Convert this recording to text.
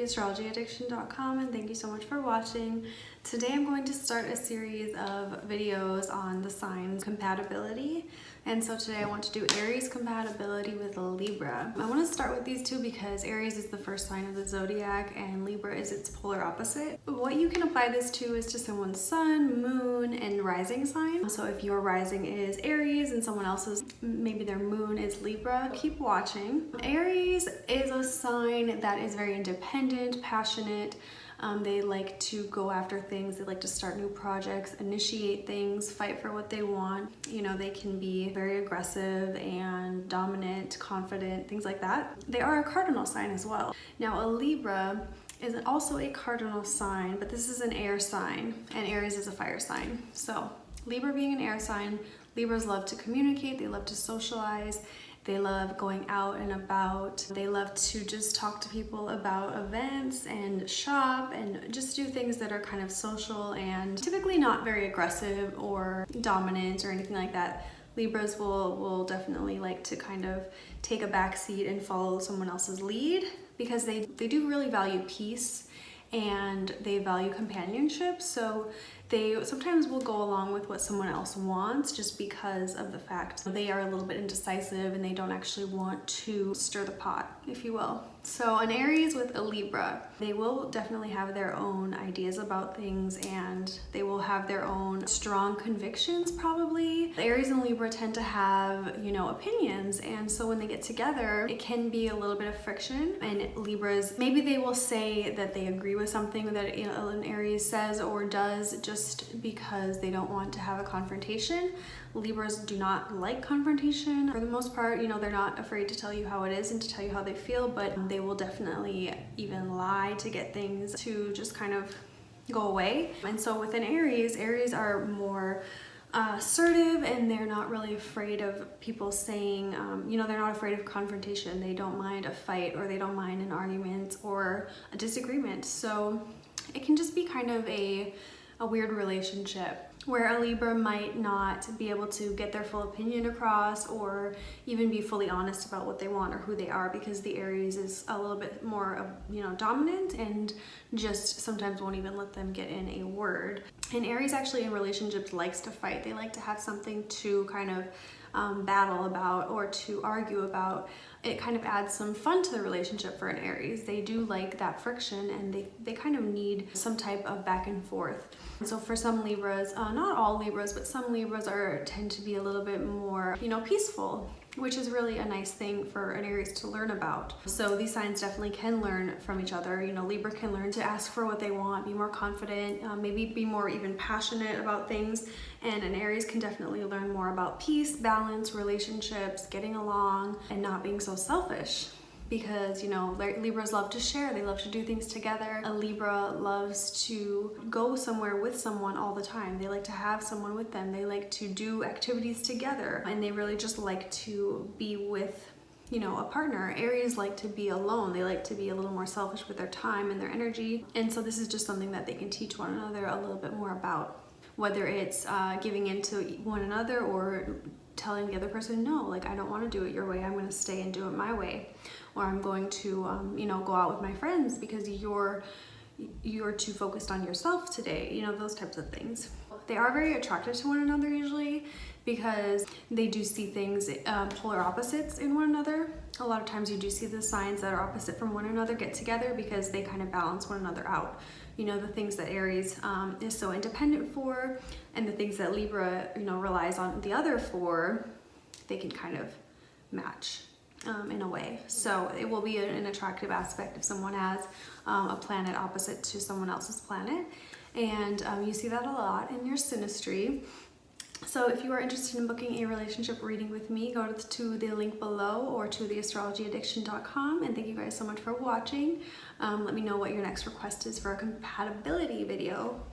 theastrologyaddiction.com, and thank you so much for watching. Today I'm going to start a series of videos on the signs compatibility. And so today I want to do Aries compatibility with Libra. I want to start with these two because Aries is the first sign of the zodiac and Libra is its polar opposite. What you can apply this to is to someone's sun, moon, and rising sign. So if your rising is Aries and someone else's, maybe their moon is Libra, keep watching. Aries is a sign that is very independent, passionate. They like to go after things, they like to start new projects, initiate things, fight for what they want. You know, they can be very aggressive and dominant, confident, things like that. They are a cardinal sign as well. Now a Libra is also a cardinal sign, but this is an air sign and Aries is a fire sign. So Libra being an air sign, Libras love to communicate, they love to socialize. They love going out and about. They love to just talk to people about events and shop and just do things that are kind of social and typically not very aggressive or dominant or anything like that. Libras will definitely like to kind of take a back seat and follow someone else's lead because they do really value peace and they value companionship. So they sometimes will go along with what someone else wants just because of the fact they are a little bit indecisive and they don't actually want to stir the pot, if you will. So an Aries with a Libra, they will definitely have their own ideas about things and they will have their own strong convictions probably. The Aries and Libra tend to have, you know, opinions, and so when they get together, it can be a little bit of friction. And Libras, maybe they will say that they agree with something that an Aries says or does just because they don't want to have a confrontation. Libras do not like confrontation. For the most part, you know, they're not afraid to tell you how it is and to tell you how they feel, but they will definitely even lie to get things to just kind of go away. And so with an Aries, Aries are more assertive and they're not really afraid of people saying, you know, they're not afraid of confrontation. They don't mind a fight or they don't mind an argument or a disagreement. So it can just be kind of a weird relationship where a Libra might not be able to get their full opinion across or even be fully honest about what they want or who they are because the Aries is a little bit more, you know, dominant and just sometimes won't even let them get in a word. And Aries actually in relationships likes to fight. They like to have something to kind of battle about or to argue about. It kind of adds some fun to the relationship for an Aries. They do like that friction and they kind of need some type of back and forth. And so for some Libras, not all Libras, but some Libras tend to be a little bit more, you know, peaceful, which is really a nice thing for an Aries to learn about. So these signs definitely can learn from each other. You know, Libra can learn to ask for what they want, be more confident, maybe be more even passionate about things. And an Aries can definitely learn more about peace, balance, relationships, getting along, and not being so selfish. Because, you know, Libras love to share, they love to do things together. A Libra loves to go somewhere with someone all the time. They like to have someone with them. They like to do activities together and they really just like to be with, you know, a partner. Aries like to be alone. They like to be a little more selfish with their time and their energy. And so this is just something that they can teach one another a little bit more about, whether it's giving in to one another or telling the other person, no, like I don't want to do it your way, I'm going to stay and do it my way, or I'm going to you know, go out with my friends because you're too focused on yourself today, you know, those types of things. They are very attracted to one another usually because they do see things polar opposites in one another. A lot of times you do see the signs that are opposite from one another get together because they kind of balance one another out. You know, the things that Aries is so independent for and the things that Libra, you know, relies on the other for, they can kind of match in a way. So it will be an attractive aspect if someone has a planet opposite to someone else's planet. And you see that a lot in your synastry. So if you are interested in booking a relationship reading with me, go to the link below or to theastrologyaddiction.com. And thank you guys so much for watching. Let me know what your next request is for a compatibility video.